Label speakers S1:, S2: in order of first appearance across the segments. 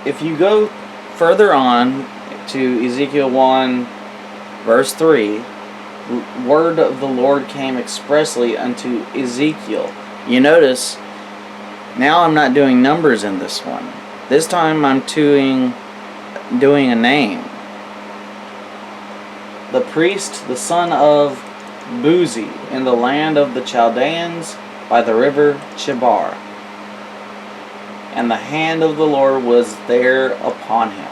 S1: if you go further on to Ezekiel 1 verse 3, word of the Lord came expressly unto Ezekiel. You notice, now I'm not doing numbers in this one. This time I'm doing a name. The priest, the son of Buzi, in the land of the Chaldeans by the river Chebar. And the hand of the Lord was there upon him.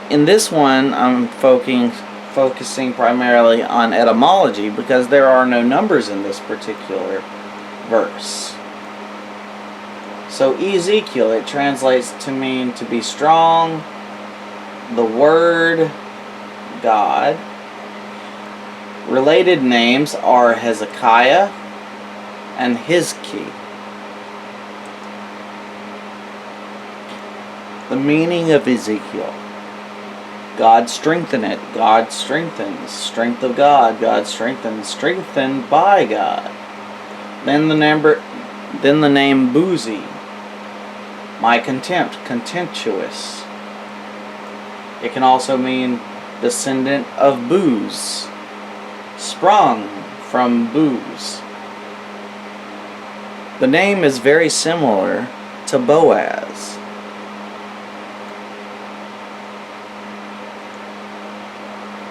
S1: In this one, I'm focusing primarily on etymology because there are no numbers in this particular verse. So Ezekiel, it translates to mean to be strong, the word God. Related names are Hezekiah and Hizki. The meaning of Ezekiel: God strengthen it, God strengthens, strength of God, God strengthens, strengthened by God. Then the name Buzi, my contempt, contemptuous. It can also mean descendant of Booz, sprung from Booz. The name is very similar to Boaz.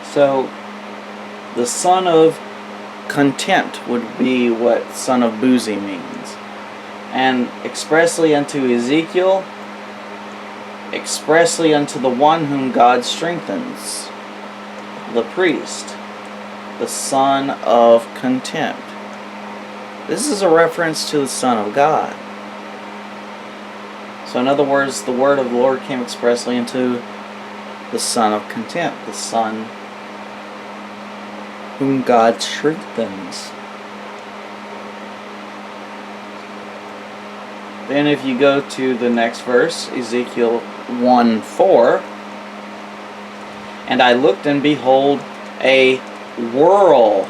S1: So, the son of contempt would be what son of Buzi means. And expressly unto Ezekiel, expressly unto the one whom God strengthens, the priest, the son of contempt. This is a reference to the Son of God. So in other words, the word of the Lord came expressly into the son of contempt, the son whom God strengthens. Then if you go to the next verse, Ezekiel 1:4, and I looked and behold a whirlwind.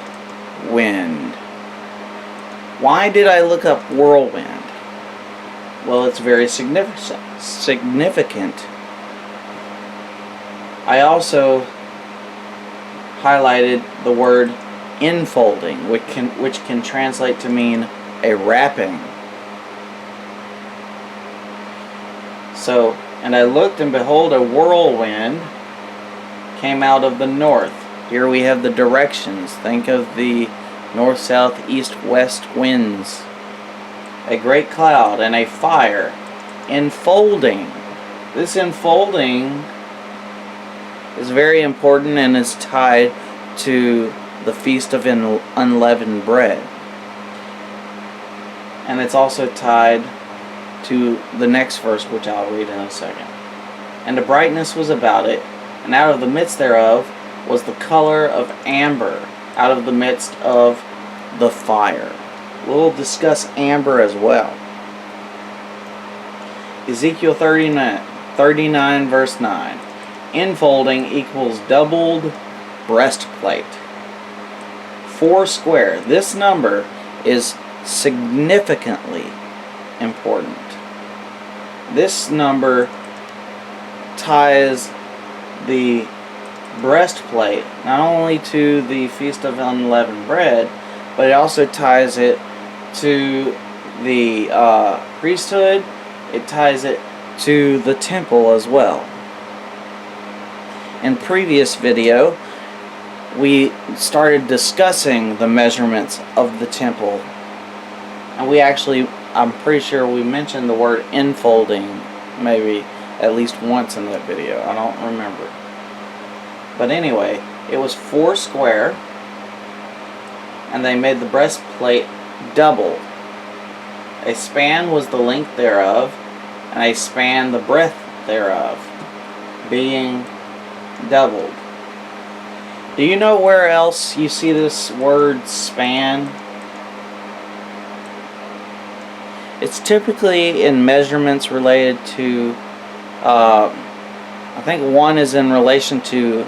S1: Why did I look up whirlwind? Well, it's very significant. I also highlighted the word enfolding, which can translate to mean a wrapping. So, and I looked and behold a whirlwind came out of the north. Here we have the directions. Think of the north, south, east, west winds. A great cloud and a fire enfolding. This enfolding is very important and is tied to the Feast of Unleavened Bread. And it's also tied to the next verse, which I'll read in a second. And the brightness was about it, and out of the midst thereof was the color of amber, out of the midst of the fire. We'll discuss amber as well. Ezekiel 39 verse 9. Enfolding equals doubled breastplate. 4 square. This number is significantly important. This number ties the breastplate not only to the Feast of Unleavened Bread, but it also ties it to the priesthood. It ties it to the temple as well. In previous video, we started discussing the measurements of the temple, and I'm pretty sure we mentioned the word enfolding maybe at least once in that video. I don't remember. But anyway, it was 4 square, and they made the breastplate double. A span was the length thereof, and a span the breadth thereof, being doubled. Do you know where else you see this word span? It's typically in measurements related to, I think one is in relation to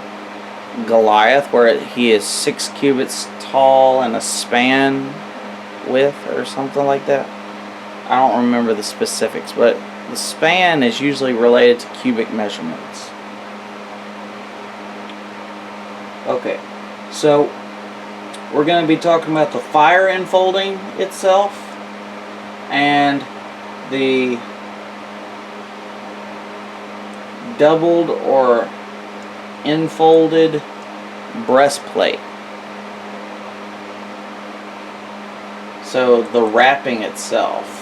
S1: Goliath, where he is 6 cubits tall and a span width, or something like that. I don't remember the specifics, but the span is usually related to cubic measurements. Okay, so we're going to be talking about the fire enfolding itself and the doubled or enfolded breastplate. So the wrapping itself.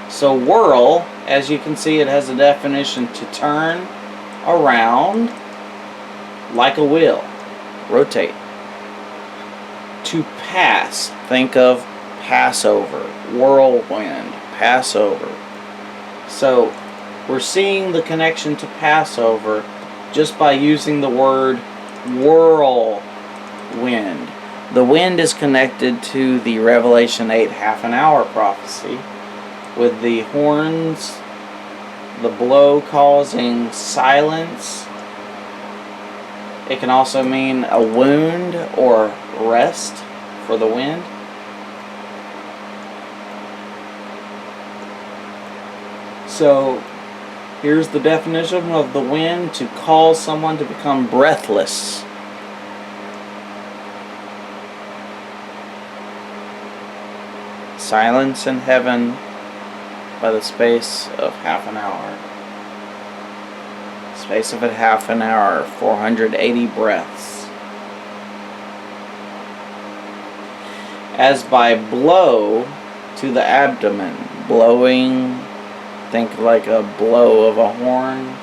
S1: So whirl, as you can see, it has a definition: to turn around like a wheel, rotate. To pass, think of Passover, whirlwind, Passover. So we're seeing the connection to Passover just by using the word whirlwind. The wind is connected to the Revelation 8 half an hour prophecy, with the horns, the blow causing silence. It can also mean a wound or rest for the wind. So here's the definition of the wind: to cause someone to become breathless. Silence in heaven by the space of half an hour. Space of a half an hour, 480 breaths. As by blow to the abdomen, blowing, think like a blow of a horn.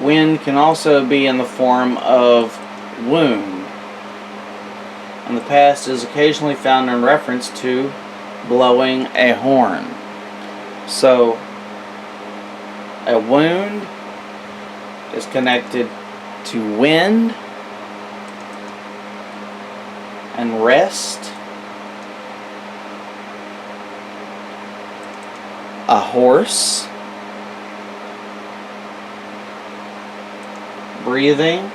S1: Wind can also be in the form of wound. In the past, is occasionally found in reference to blowing a horn. So, a wound is connected to wind and rest. A horse, breathing,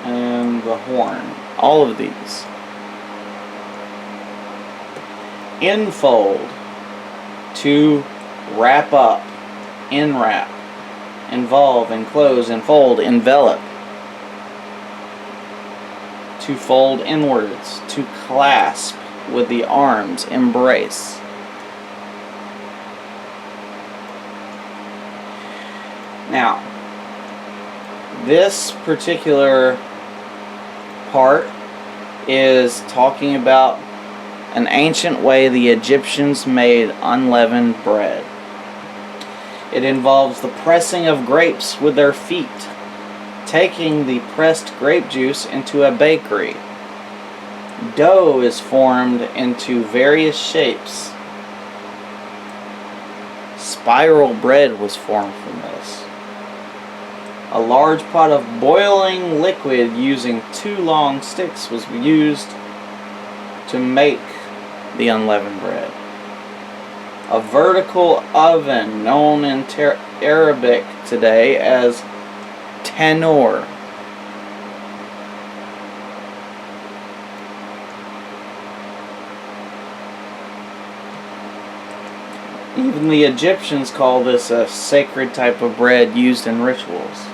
S1: and the horn. All of these. Enfold, to wrap up, enwrap, involve, enclose, enfold, envelop. To fold inwards, to clasp with the arms, embrace. Now, this particular part is talking about an ancient way the Egyptians made unleavened bread. It involves the pressing of grapes with their feet, taking the pressed grape juice into a bakery. Dough is formed into various shapes. Spiral bread was formed from this. A large pot of boiling liquid using 2 long sticks was used to make the unleavened bread. A vertical oven, known in Arabic today as tanur. Even the Egyptians call this a sacred type of bread used in rituals.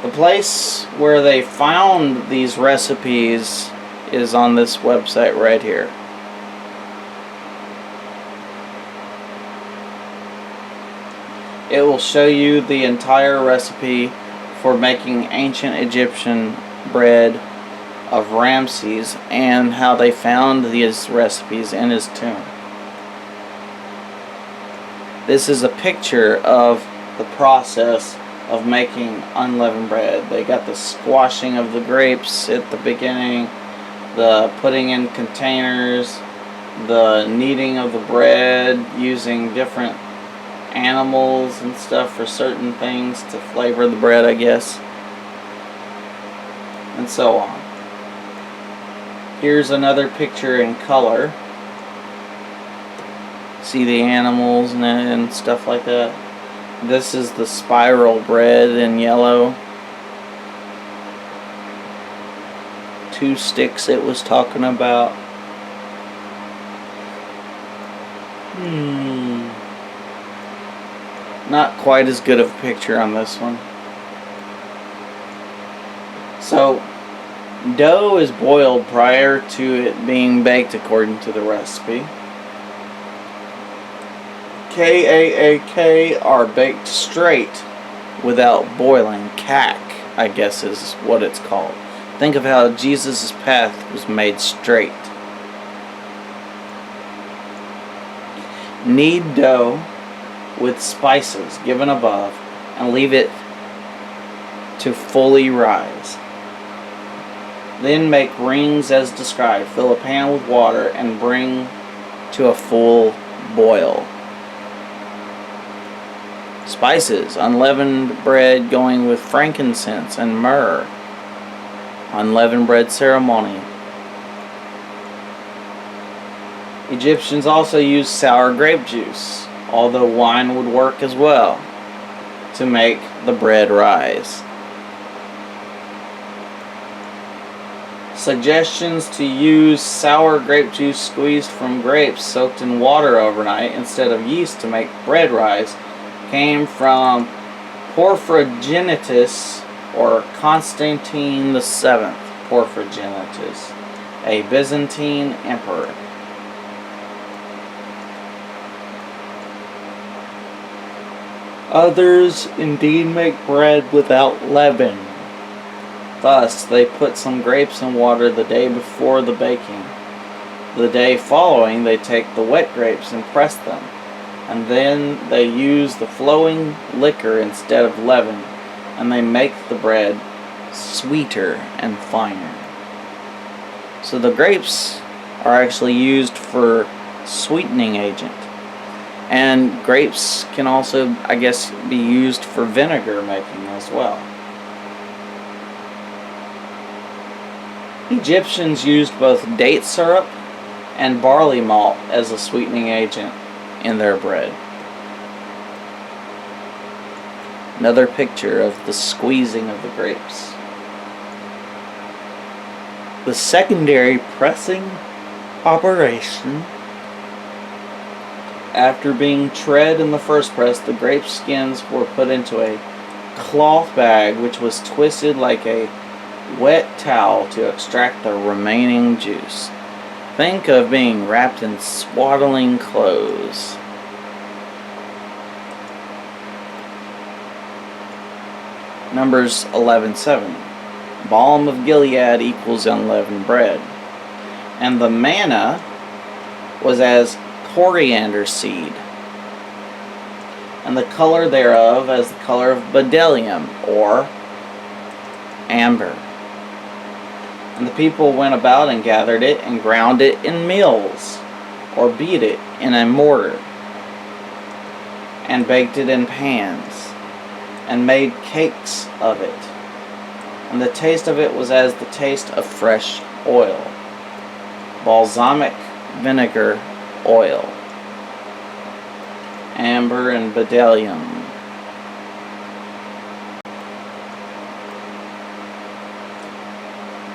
S1: The place where they found these recipes is on this website right here. It will show you the entire recipe for making ancient Egyptian bread of Ramses and how they found these recipes in his tomb. This is a picture of the process of making unleavened bread. They got the squashing of the grapes at the beginning, the putting in containers, the kneading of the bread using different animals and stuff for certain things to flavor the bread, I guess. And so on. Here's another picture in color. See the animals and stuff like that. This is the spiral bread in yellow. 2 sticks it was talking about. Not quite as good of a picture on this one. So, dough is boiled prior to it being baked according to the recipe. Kaak are baked straight without boiling. Kak, I guess, is what it's called. Think of how Jesus' path was made straight. Knead dough with spices given above and leave it to fully rise. Then make rings as described. Fill a pan with water and bring to a full boil. Spices: unleavened bread going with frankincense and myrrh. Unleavened bread ceremony. Egyptians also used sour grape juice, although wine would work as well, to make the bread rise. Suggestions to use sour grape juice squeezed from grapes soaked in water overnight instead of yeast to make bread rise came from Porphyrogenitus or Constantine VII. Porphyrogenitus, a Byzantine emperor. Others indeed make bread without leaven. Thus, they put some grapes in water the day before the baking. The day following, they take the wet grapes and press them, and then they use the flowing liquor instead of leaven, and they make the bread sweeter and finer. So the grapes are actually used for sweetening agent. And grapes can also, I guess, be used for vinegar making as well. Egyptians used both date syrup and barley malt as a sweetening agent in their bread. Another picture of the squeezing of the grapes. The secondary pressing operation. After being tread in the first press, the grape skins were put into a cloth bag which was twisted like a wet towel to extract the remaining juice. Think of being wrapped in swaddling clothes. Numbers 11:7. Balm of Gilead equals unleavened bread. And the manna was as coriander seed, and the color thereof as the color of bdellium, or amber. And the people went about and gathered it and ground it in mills, or beat it in a mortar, and baked it in pans, and made cakes of it. And the taste of it was as the taste of fresh oil, balsamic vinegar oil, amber and bdellium.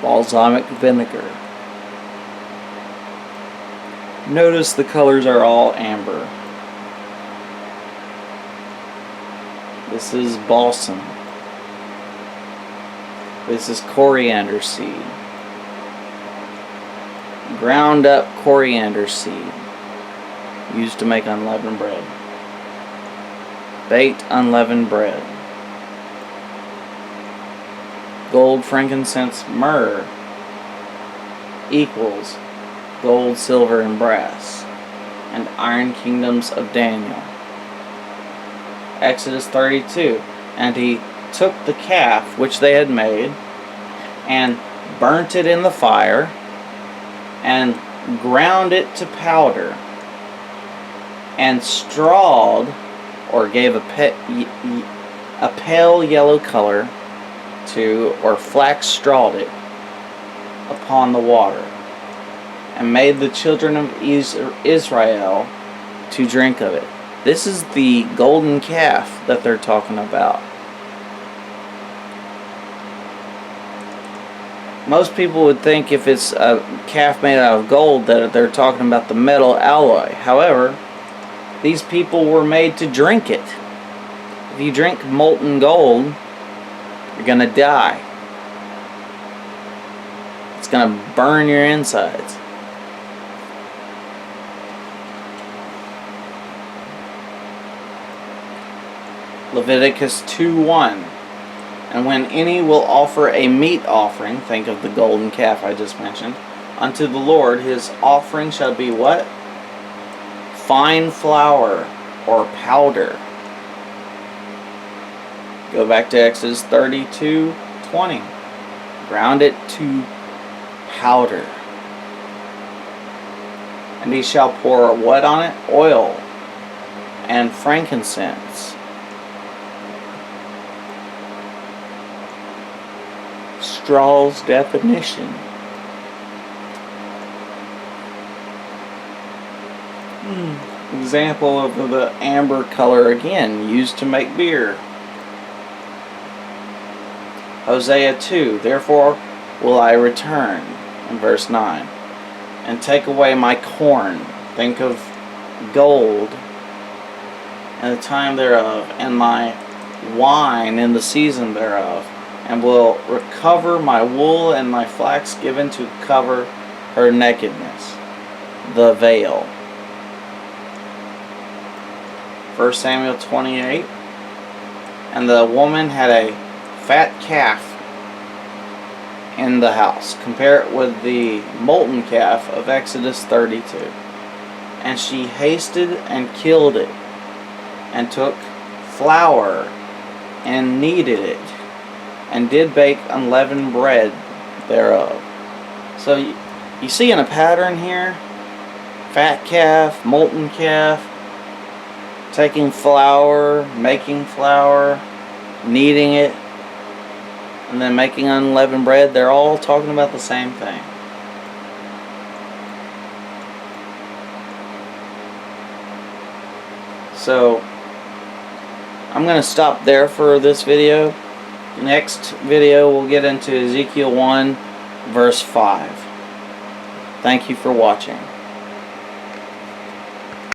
S1: Balsamic vinegar. Notice the colors are all amber. This is balsam. This is coriander seed. Ground up coriander seed used to make unleavened bread. Baked unleavened bread. Gold, frankincense, myrrh equals gold, silver, and brass, and iron kingdoms of Daniel. Exodus 32. And he took the calf which they had made and burnt it in the fire and ground it to powder and strawed or gave a pale yellow color to, or flax strawed it upon the water, and made the children of Israel to drink of it. This is the golden calf that they're talking about. Most people would think if it's a calf made out of gold that they're talking about the metal alloy. However, these people were made to drink it. If you drink molten gold, you're going to die. It's going to burn your insides. Leviticus 2:1. And when any will offer a meat offering, think of the golden calf I just mentioned, unto the Lord, his offering shall be what? Fine flour or powder. Go back to Exodus 32:20. Ground it to powder. And he shall pour what on it? Oil and frankincense. Straw's definition. Example of the amber color again, used to make beer. Hosea 2, therefore will I return, in verse 9, and take away my corn, think of gold, and the time thereof, and my wine in the season thereof, and will recover my wool and my flax given to cover her nakedness, the veil. 1 Samuel 28. And the woman had a fat calf in the house. Compare it with the molten calf of Exodus 32. And she hasted and killed it, and took flour and kneaded it, and did bake unleavened bread thereof. So you see in a pattern here, fat calf, molten calf, taking flour, making flour, kneading it, and then making unleavened bread. They're all talking about the same thing. So I'm going to stop there for this video. Next video we'll get into Ezekiel 1 verse 5. Thank you for watching.